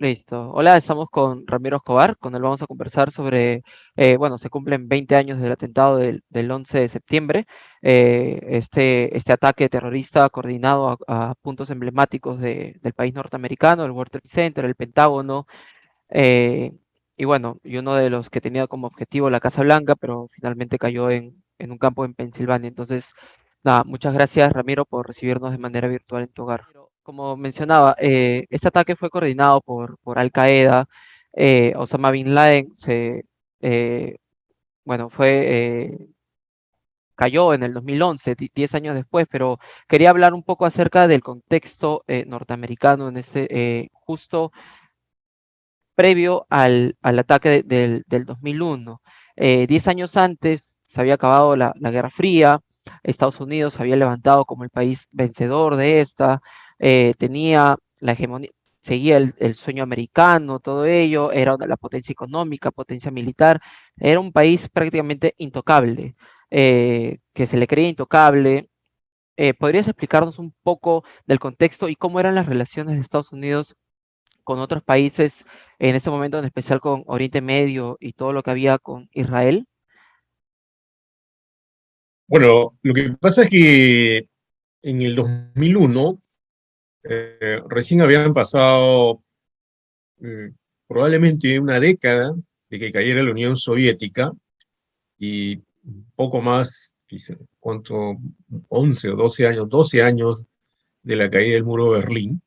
Listo. Hola, estamos con Ramiro Escobar, con él vamos a conversar sobre, bueno, se cumplen 20 años del atentado del 11 de septiembre, este ataque terrorista coordinado a puntos emblemáticos del país norteamericano, el World Trade Center, el Pentágono, eh, y bueno, y uno de los que tenía como objetivo la Casa Blanca, pero finalmente cayó en un campo en Pensilvania. Entonces, nada, muchas gracias Ramiro por recibirnos de manera virtual en tu hogar. Como mencionaba, este ataque fue coordinado por Al Qaeda. Osama Bin Laden eh, bueno, cayó en el 2011, 10 años después, pero quería hablar un poco acerca del contexto norteamericano en justo previo al ataque del 2001. 10 años antes se había acabado la Guerra Fría, Estados Unidos se había levantado como el país vencedor de esta, tenía la hegemonía, seguía el sueño americano, todo ello, era la potencia económica, potencia militar, era un país prácticamente intocable, que se le creía intocable. ¿Podrías explicarnos un poco del contexto y cómo eran las relaciones de Estados Unidos con otros países, en ese momento en especial con Oriente Medio y todo lo que había con Israel? Bueno, lo que pasa es que en el 2001 recién habían pasado eh, probablemente una década de que cayera la Unión Soviética y poco más, quizá, ¿cuánto? 11 o 12 años, 12 años de la caída del muro de Berlín.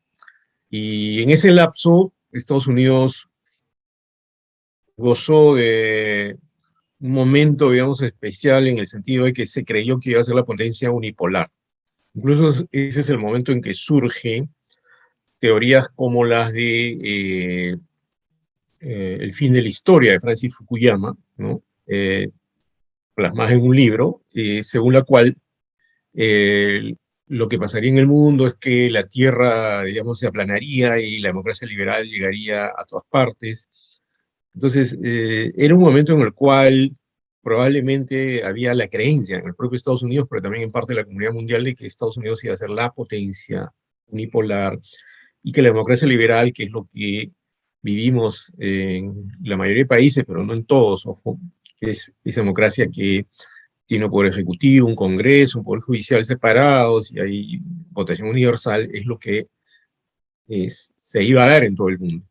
Y en ese lapso, Estados Unidos gozó de un momento, digamos, especial en el sentido de que se creyó que iba a ser la potencia unipolar. Incluso ese es el momento en que surge teorías como las de El fin de la historia de Francis Fukuyama, ¿no? Plasmadas en un libro, según la cual eh, lo que pasaría en el mundo es que la Tierra, digamos, se aplanaría y la democracia liberal llegaría a todas partes. Entonces, era un momento en el cual probablemente había la creencia en el propio Estados Unidos, pero también en parte de la comunidad mundial, de que Estados Unidos iba a ser la potencia unipolar y que la democracia liberal, que es lo que vivimos en la mayoría de países, pero no en todos, ojo, que es esa democracia que tiene un poder ejecutivo, un congreso, un poder judicial separados y hay votación universal, es lo que se iba a dar en todo el mundo.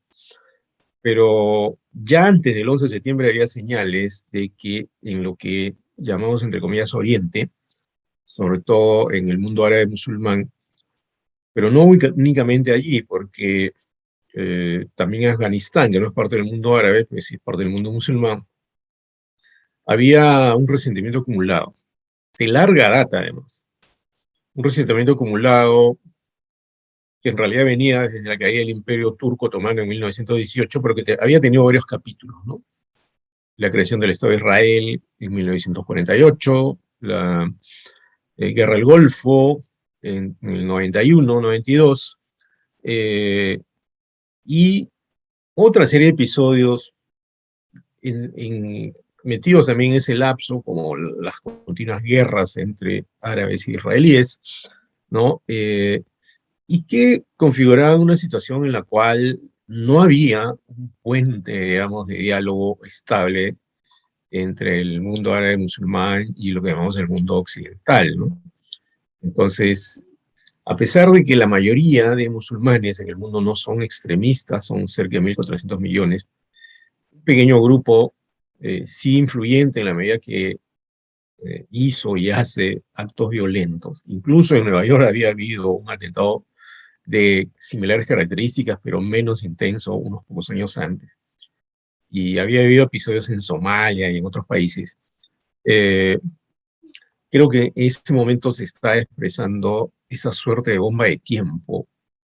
Pero ya antes del 11 de septiembre había señales de que en lo que llamamos, entre comillas, Oriente, sobre todo en el mundo árabe musulmán, pero no únicamente allí, porque también Afganistán, que no es parte del mundo árabe, pero sí es parte del mundo musulmán, había un resentimiento acumulado, de larga data además, un resentimiento acumulado que en realidad venía desde la caída del Imperio Turco Otomano en 1918, pero que había tenido varios capítulos, ¿no? La creación del Estado de Israel en 1948, la Guerra del Golfo en el 91, 92, y otra serie de episodios metidos también en ese lapso, como las continuas guerras entre árabes y israelíes, ¿no? Y que configuraban una situación en la cual no había un puente, digamos, de diálogo estable entre el mundo árabe musulmán y lo que llamamos el mundo occidental, ¿no? Entonces, a pesar de que la mayoría de musulmanes en el mundo no son extremistas, son cerca de 1.400 millones, un pequeño grupo sí influyente en la medida que hizo y hace actos violentos. Incluso en Nueva York había habido un atentado de similares características, pero menos intenso unos pocos años antes. Y había habido episodios en Somalia y en otros países. Eh, Creo que en ese momento se está expresando esa suerte de bomba de tiempo,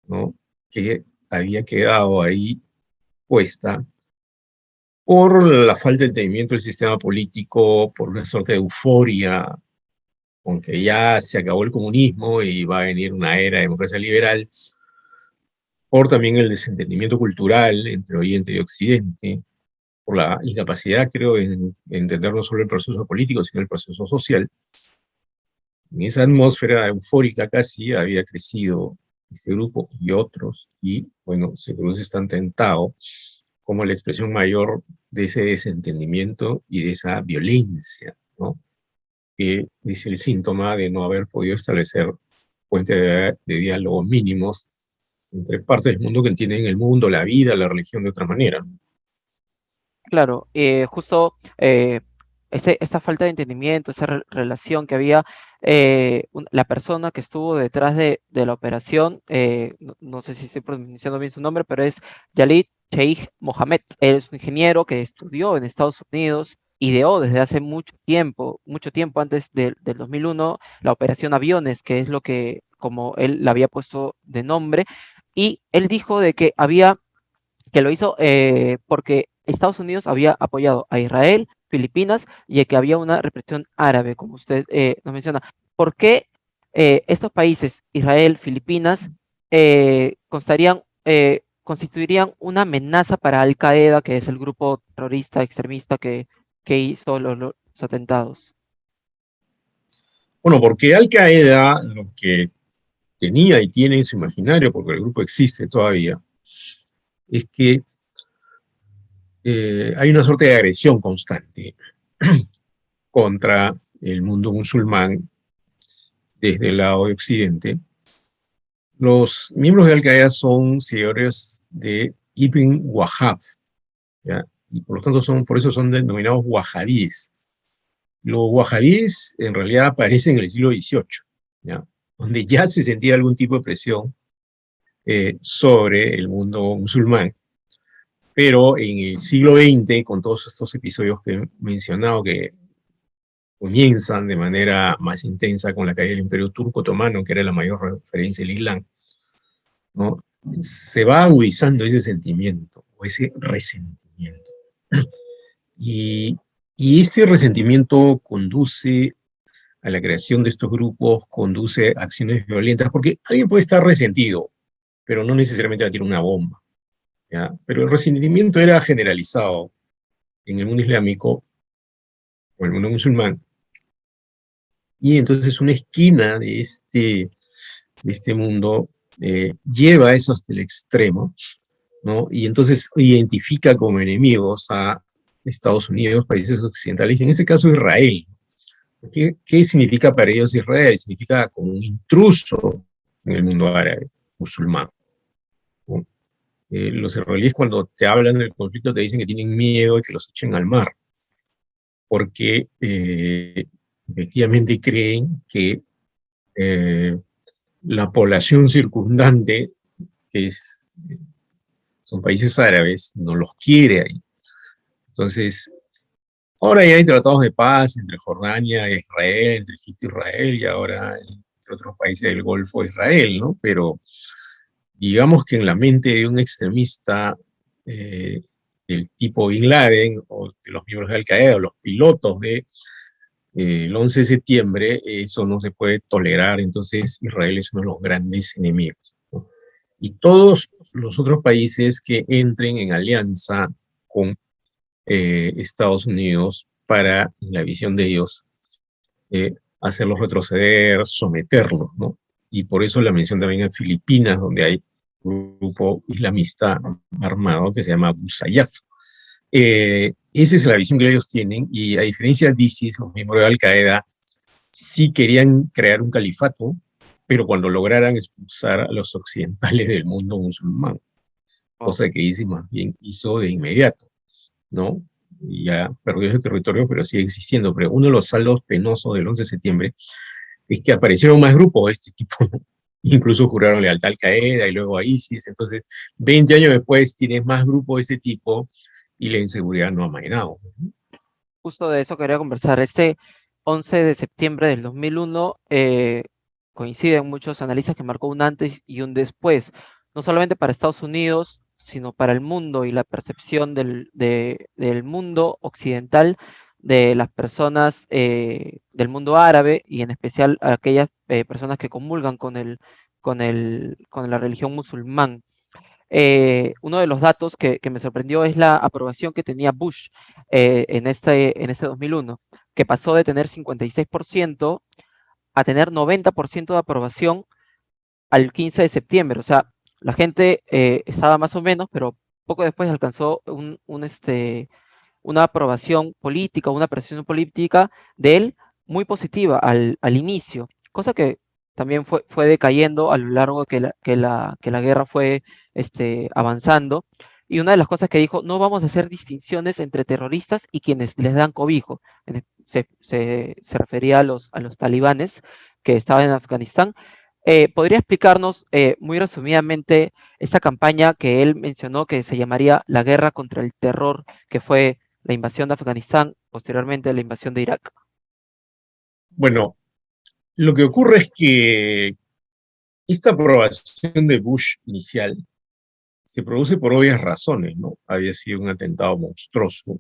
¿no? Que había quedado ahí puesta por la falta de entendimiento del sistema político, por una suerte de euforia, con que ya se acabó el comunismo y va a venir una era de democracia liberal, por también el desentendimiento cultural entre Oriente y Occidente, por la incapacidad, creo, en entender no solo el proceso político, sino el proceso social. En esa atmósfera eufórica casi había crecido este grupo y otros, y bueno, se produce este atentado como la expresión mayor de ese desentendimiento y de esa violencia, ¿no? Que es el síntoma de no haber podido establecer puentes de diálogo mínimos entre partes del mundo que entienden el mundo, la vida, la religión de otra manera. Claro, justo esta falta de entendimiento, esa relación que había, la persona que estuvo detrás de la operación, no sé si estoy pronunciando bien su nombre, pero es Khalid Sheikh Mohammed. Él es un ingeniero que estudió en Estados Unidos, ideó desde hace mucho tiempo antes del 2001, la operación Aviones, que es lo que, como él la había puesto de nombre, y él dijo de que lo hizo porque Estados Unidos había apoyado a Israel, Filipinas, y que había una represión árabe, como usted nos menciona. ¿Por qué estos países, Israel, Filipinas, constituirían una amenaza para Al Qaeda, que es el grupo terrorista extremista que hizo los atentados? Bueno, porque Al Qaeda lo que tenía y tiene en su imaginario, porque el grupo existe todavía, es que hay una suerte de agresión constante contra el mundo musulmán desde el lado de Occidente. Los miembros de Al Qaeda son seguidores de Ibn Wahhab, ¿ya? Y por lo tanto por eso son denominados wahabíes. Los wahabíes en realidad aparecen en el siglo XVIII, ¿ya? Donde ya se sentía algún tipo de presión sobre el mundo musulmán. Pero en el siglo XX, con todos estos episodios que he mencionado, que comienzan de manera más intensa con la caída del Imperio Turco Otomano, que era la mayor referencia del Islam, ¿no? Se va agudizando ese sentimiento o ese resentimiento. Y, y ese resentimiento conduce a la creación de estos grupos, conduce a acciones violentas, porque alguien puede estar resentido, pero no necesariamente va a tirar una bomba, ¿ya? Pero el resentimiento era generalizado en el mundo islámico o el mundo musulmán, y entonces una esquina de este mundo lleva eso hasta el extremo, ¿no? Y entonces identifica como enemigos a Estados Unidos, países occidentales, y en este caso Israel. ¿Qué significa para ellos Israel? Significa como un intruso en el mundo árabe, musulmán, ¿no? Los israelíes cuando te hablan del conflicto te dicen que tienen miedo de que los echen al mar, porque efectivamente creen que eh, la población circundante, que son países árabes, no los quiere ahí. Entonces, ahora ya hay tratados de paz entre Jordania e Israel, entre Egipto e Israel, y ahora entre otros países del Golfo de Israel, ¿no? Pero digamos que en la mente de un extremista eh, del tipo Bin Laden, o de los miembros de Al Qaeda, o los pilotos de el 11 de septiembre, eso no se puede tolerar, entonces Israel es uno de los grandes enemigos, ¿no? Y todos los otros países que entren en alianza con Estados Unidos para, en la visión de ellos, hacerlos retroceder, someterlos, ¿no? Y por eso la mención también en Filipinas, donde hay un grupo islamista armado que se llama Abu Sayyaf. Esa es la visión que ellos tienen, y a diferencia de ISIS, los miembros de Al Qaeda sí querían crear un califato, pero cuando lograran expulsar a los occidentales del mundo musulmán, Oh, cosa que ISIS más bien hizo de inmediato, ¿no? Y ya perdió ese territorio, pero sigue existiendo. Pero uno de los saldos penosos del 11 de septiembre es que aparecieron más grupos de este tipo, ¿no? Incluso juraron lealtad al Qaeda y luego a ISIS. Entonces, 20 años después tienes más grupos de este tipo y la inseguridad no ha mainado. justo de eso quería conversar. Este 11 de septiembre del 2001 coinciden muchos analistas que marcó un antes y un después, no solamente para Estados Unidos, sino para el mundo y la percepción del mundo occidental, de las personas del mundo árabe y en especial a aquellas personas que comulgan con la religión musulmán. Uno de los datos que me sorprendió es la aprobación que tenía Bush en este 2001, que pasó de tener 56% a tener 90% de aprobación al 15 de septiembre. O sea, la gente estaba más o menos, pero poco después alcanzó una aprobación política, una apreciación política de él muy positiva al inicio, cosa que también fue decayendo a lo largo que la guerra fue avanzando. Y una de las cosas que dijo, no vamos a hacer distinciones entre terroristas y quienes les dan cobijo. Se refería a los talibanes que estaban en Afganistán. ¿Podría explicarnos muy resumidamente esta campaña que él mencionó que se llamaría la guerra contra el terror, que fue la invasión de Afganistán, posteriormente la invasión de Irak? Bueno, lo que ocurre es que esta aprobación de Bush inicial se produce por obvias razones, ¿no? Había sido un atentado monstruoso,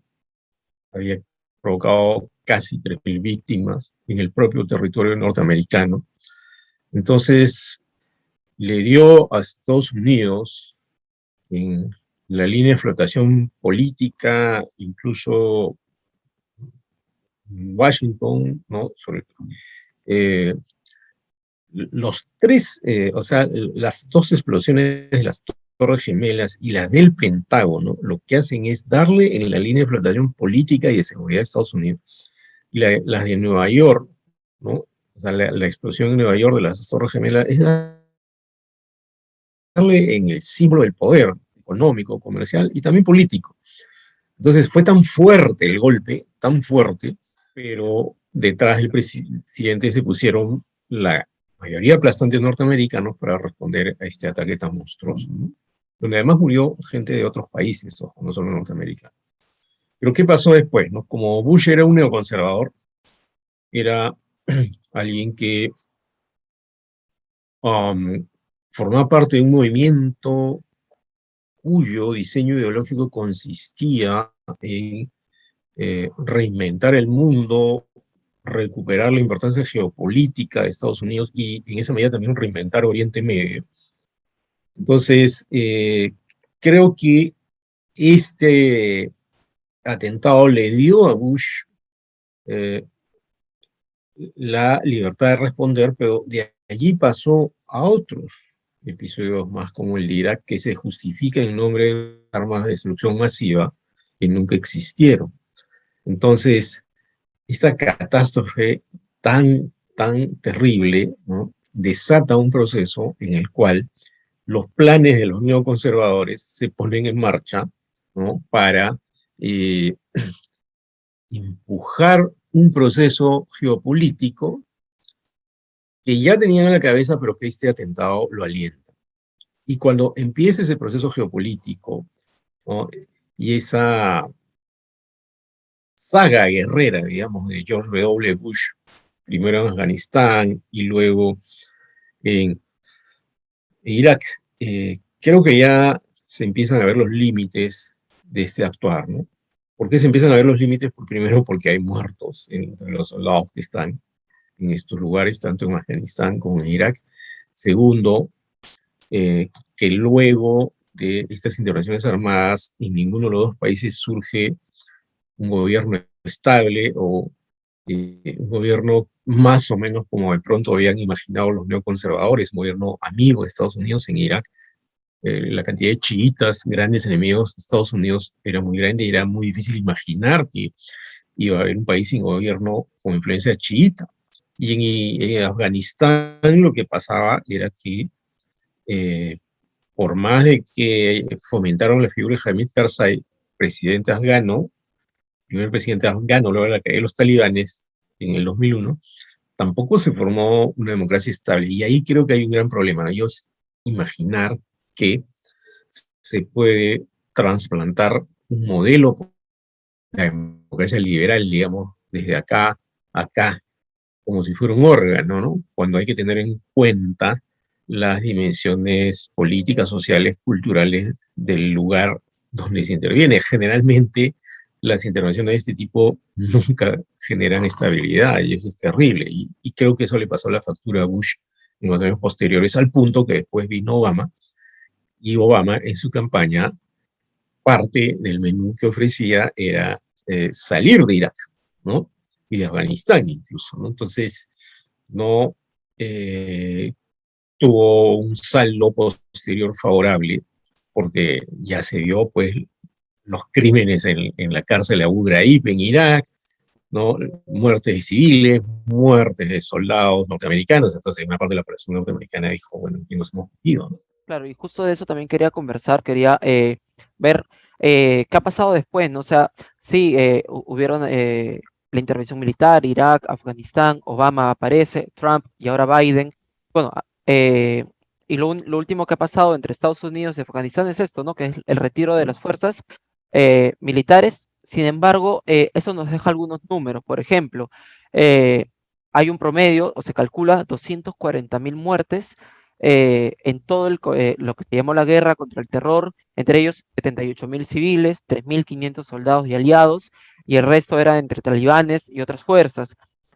había provocado casi 3.000 víctimas en el propio territorio norteamericano. Entonces, le dio a Estados Unidos en la línea de flotación política, incluso Washington, ¿no? Los tres, o sea, las dos explosiones de las Torres Gemelas y las del Pentágono, lo que hacen es darle en la línea de flotación política y de seguridad de Estados Unidos. Y las de Nueva York, ¿no? O sea, la explosión en Nueva York de las Torres Gemelas es darle en el símbolo del poder económico, comercial y también político. Entonces fue tan fuerte el golpe, tan fuerte, pero detrás del presidente se pusieron la mayoría aplastante de norteamericanos para responder a este ataque tan monstruoso, ¿no? Donde además murió gente de otros países, ojo, no solo norteamericanos. Pero ¿qué pasó después? ¿No? Como Bush era un neoconservador, era alguien que um, formaba parte de un movimiento cuyo diseño ideológico consistía en reinventar el mundo, recuperar la importancia geopolítica de Estados Unidos y en esa medida también reinventar Oriente Medio. Entonces, creo que este atentado le dio a Bush eh, la libertad de responder, pero de allí pasó a otros episodios más como el de Irak, que se justifica en nombre de armas de destrucción masiva que nunca existieron. Entonces, esta catástrofe tan terrible, ¿no? Desata un proceso en el cual los planes de los neoconservadores se ponen en marcha, ¿no? Para eh, empujar un proceso geopolítico que ya tenían en la cabeza, pero que este atentado lo alienta. Y cuando empiece ese proceso geopolítico, ¿no? Y esa saga guerrera, digamos, de George W. Bush, primero en Afganistán y luego en Irak, creo que ya se empiezan a ver los límites de este actuar, ¿no? ¿Por qué se empiezan a ver los límites? Primero, porque hay muertos entre los soldados que están en estos lugares, tanto en Afganistán como en Irak. Segundo, que luego de estas intervenciones armadas, en ninguno de los dos países surge un gobierno estable o un gobierno más o menos como de pronto habían imaginado los neoconservadores, un gobierno amigo de Estados Unidos en Irak. La cantidad de chiitas, grandes enemigos de Estados Unidos, era muy grande y era muy difícil imaginar que iba a haber un país sin gobierno con influencia chiita. Y en Afganistán lo que pasaba era que eh, por más de que fomentaron la figura de Hamid Karzai, presidente afgano, primer presidente afgano luego de la caída de los talibanes en el 2001, tampoco se formó una democracia estable. Y ahí creo que hay un gran problema, ¿no? Yo imaginar que se puede trasplantar un modelo de la democracia liberal, digamos, desde acá, acá, como si fuera un órgano, ¿no? Cuando hay que tener en cuenta las dimensiones políticas, sociales, culturales del lugar donde se interviene. Generalmente las intervenciones de este tipo nunca generan estabilidad y eso es terrible. Y creo que eso le pasó la factura a Bush en los años posteriores, al punto que después vino Obama, y Obama en su campaña, parte del menú que ofrecía era salir de Irak, ¿no? Y de Afganistán incluso, ¿no? Entonces, no, eh, tuvo un saldo posterior favorable, porque ya se vio pues los crímenes en la cárcel de Abu Ghraib en Irak, ¿no? Muertes de civiles, muertes de soldados norteamericanos. Entonces una parte de la población norteamericana dijo, bueno, aquí nos hemos metido, ¿no? Claro, y justo de eso también quería conversar, quería ver qué ha pasado después, ¿no? O sea, sí, hubieron la intervención militar, Irak, Afganistán, Obama aparece, Trump y ahora Biden. Bueno, y lo último que ha pasado entre Estados Unidos y Afganistán es esto, ¿no? Que es el retiro de las fuerzas militares. Sin embargo, eso nos deja algunos números. Por ejemplo, eh, hay un promedio, o se calcula, 240.000 muertes en todo lo que se llamó la guerra contra el terror, entre ellos 78.000 civiles, 3.500 soldados y aliados, y el resto era entre talibanes y otras fuerzas.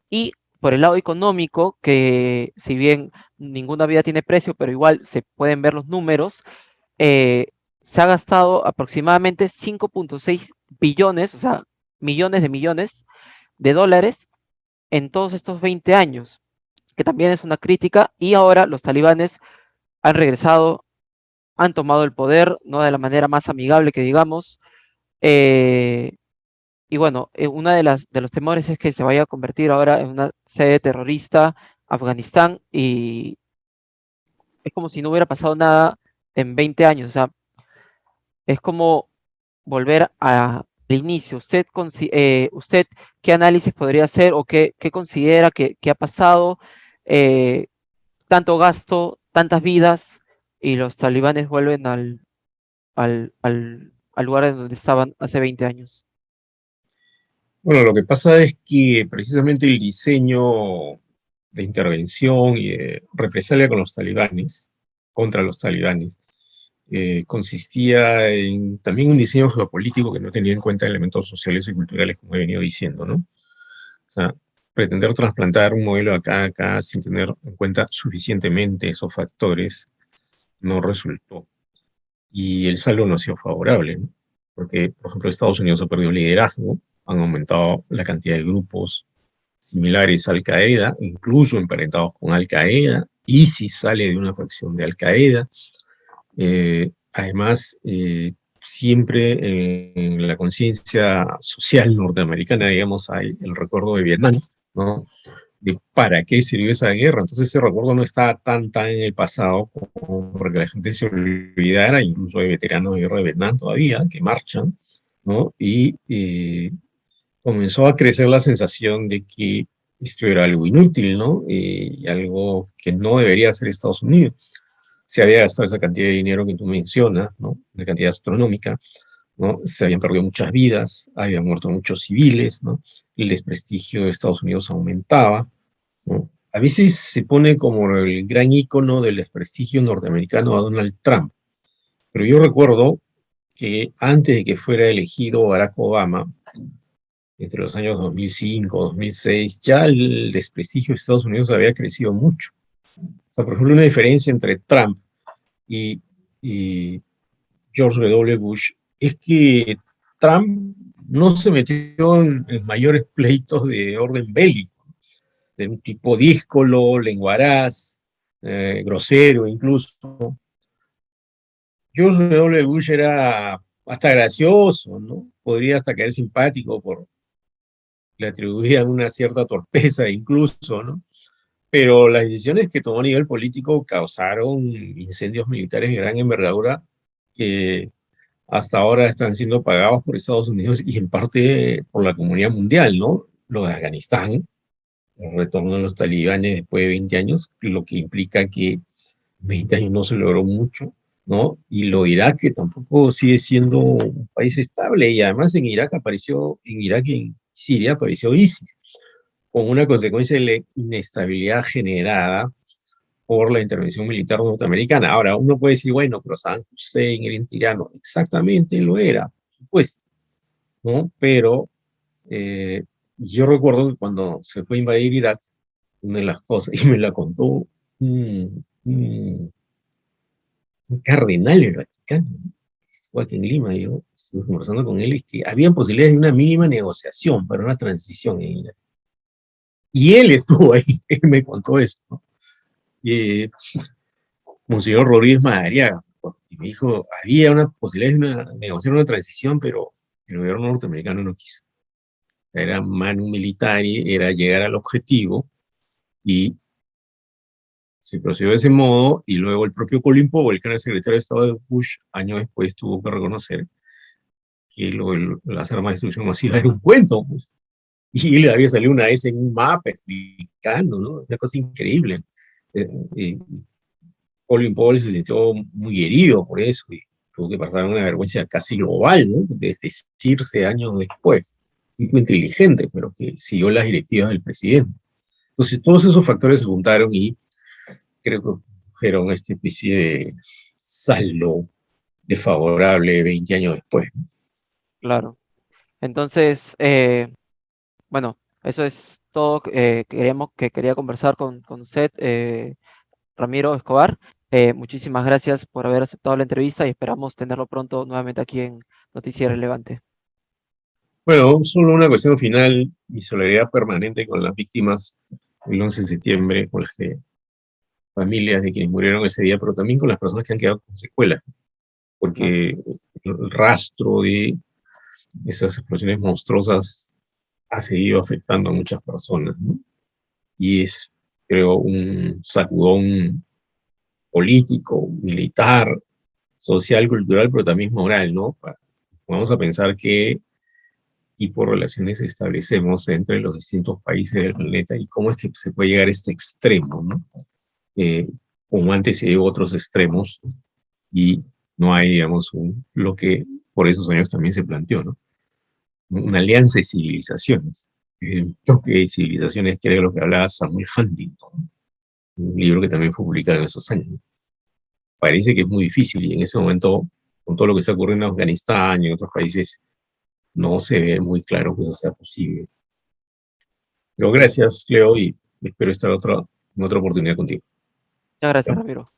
Y por el lado económico, que si bien ninguna vida tiene precio, pero igual se pueden ver los números, eh, se ha gastado aproximadamente 5.6 billones, o sea, millones de dólares en todos estos 20 años, que también es una crítica, y ahora los talibanes han regresado, han tomado el poder, no de la manera más amigable que digamos. eh, y bueno, una de los temores es que se vaya a convertir ahora en una sede terrorista Afganistán y es como si no hubiera pasado nada en 20 años. O sea, es como volver al inicio. ¿Usted qué análisis podría hacer o qué considera que ha pasado? Eh, Tanto gasto, tantas vidas y los talibanes vuelven al lugar en donde estaban hace 20 años. Bueno, lo que pasa es que precisamente el diseño de intervención y de represalia con los talibanes, contra los talibanes, consistía en también un diseño geopolítico que no tenía en cuenta elementos sociales y culturales, como he venido diciendo, ¿no? O sea, pretender trasplantar un modelo acá a acá sin tener en cuenta suficientemente esos factores no resultó. Y el saldo no ha sido favorable, ¿no? Porque, por ejemplo, Estados Unidos ha perdido liderazgo, han aumentado la cantidad de grupos similares a Al-Qaeda, incluso emparentados con Al-Qaeda. ISIS sale de una facción de Al-Qaeda. Además, siempre en la conciencia social norteamericana, digamos, hay el recuerdo de Vietnam, ¿no? De para qué sirvió esa guerra. Entonces ese recuerdo no está tan en el pasado como para que la gente se olvidara, incluso hay veteranos de guerra de Vietnam todavía que marchan, ¿no? Y comenzó a crecer la sensación de que esto era algo inútil, ¿no? Y algo que no debería hacer Estados Unidos. Se había gastado esa cantidad de dinero que tú mencionas, ¿no? De cantidad astronómica, ¿no? Se habían perdido muchas vidas, habían muerto muchos civiles, ¿no? El desprestigio de Estados Unidos aumentaba, ¿no? A veces se pone como el gran ícono del desprestigio norteamericano a Donald Trump, pero yo recuerdo que antes de que fuera elegido Barack Obama, entre los años 2005, 2006, ya el desprestigio de Estados Unidos había crecido mucho. O sea, por ejemplo, una diferencia entre Trump y, y George W. Bush es que Trump no se metió en mayores pleitos de orden bélico, de un tipo díscolo, lenguaraz, grosero incluso. George W. Bush era hasta gracioso, ¿no? Podría hasta caer simpático le atribuían una cierta torpeza incluso, ¿no? Pero las decisiones que tomó a nivel político causaron incendios militares de gran envergadura que hasta ahora están siendo pagados por Estados Unidos y en parte por la comunidad mundial, ¿no? Lo de Afganistán, el retorno de los talibanes después de 20 años, lo que implica que 20 años no se logró mucho, ¿no? Y lo de Irak, que tampoco sigue siendo un país estable, y además en Irak y en Siria apareció ISIS, con una consecuencia de la inestabilidad generada por la intervención militar norteamericana. Ahora, uno puede decir, bueno, pero Saddam Hussein era un tirano. Exactamente lo era, por supuesto, ¿no? Pero eh, yo recuerdo que cuando se fue a invadir Irak, una de las cosas, y me la contó un cardenal del Vaticano, ¿no? Estuvo aquí en Lima, yo estuve conversando con él, es que había posibilidades de una mínima negociación para una transición en Irak. Y él estuvo ahí, él me contó eso, ¿no? Y, Monseñor Rodríguez Madariaga, y me dijo, había una posibilidad de negociar una transición, pero el gobierno norteamericano no quiso. Era manu militari, era llegar al objetivo, y se procedió de ese modo, y luego el propio Colin Powell, que era el secretario de Estado de Bush, años después tuvo que reconocer que las armas de destrucción masiva era un cuento, pues. Y le había salido una S en un mapa explicando, ¿no? Una cosa increíble. Eh, eh, Colin Powell se sintió muy herido por eso y tuvo que pasar una vergüenza casi global, ¿no? De decirse años después. Muy inteligente, pero que siguió las directivas del presidente. Entonces, todos esos factores se juntaron y creo que fueron esta especie de saldo desfavorable 20 años después. Claro. Entonces, bueno, eso es todo que quería conversar con usted, Ramiro Escobar. Muchísimas gracias por haber aceptado la entrevista y esperamos tenerlo pronto nuevamente aquí en Noticias Relevante. Bueno, solo una cuestión final, mi solidaridad permanente con las víctimas del 11 de septiembre, con las familias de quienes murieron ese día, pero también con las personas que han quedado con secuelas, Claro, porque el rastro de esas explosiones monstruosas ha seguido afectando a muchas personas, ¿no? Y es, creo, un sacudón político, militar, social, cultural, pero también moral, ¿no? Vamos a pensar qué tipo de relaciones establecemos entre los distintos países del planeta y cómo es que se puede llegar a este extremo, ¿no? Eh, como antes hay otros extremos y no hay, digamos, lo que por esos años también se planteó, ¿no? Una alianza de civilizaciones. El toque de civilizaciones, que era lo que hablaba Samuel Huntington, ¿no? Un libro que también fue publicado en esos años, ¿no? Parece que es muy difícil y en ese momento, con todo lo que está ocurriendo en Afganistán y en otros países, no se ve muy claro que eso sea posible. Pero gracias, Leo, y espero estar en otra oportunidad contigo. muchas gracias, Chao. Ramiro.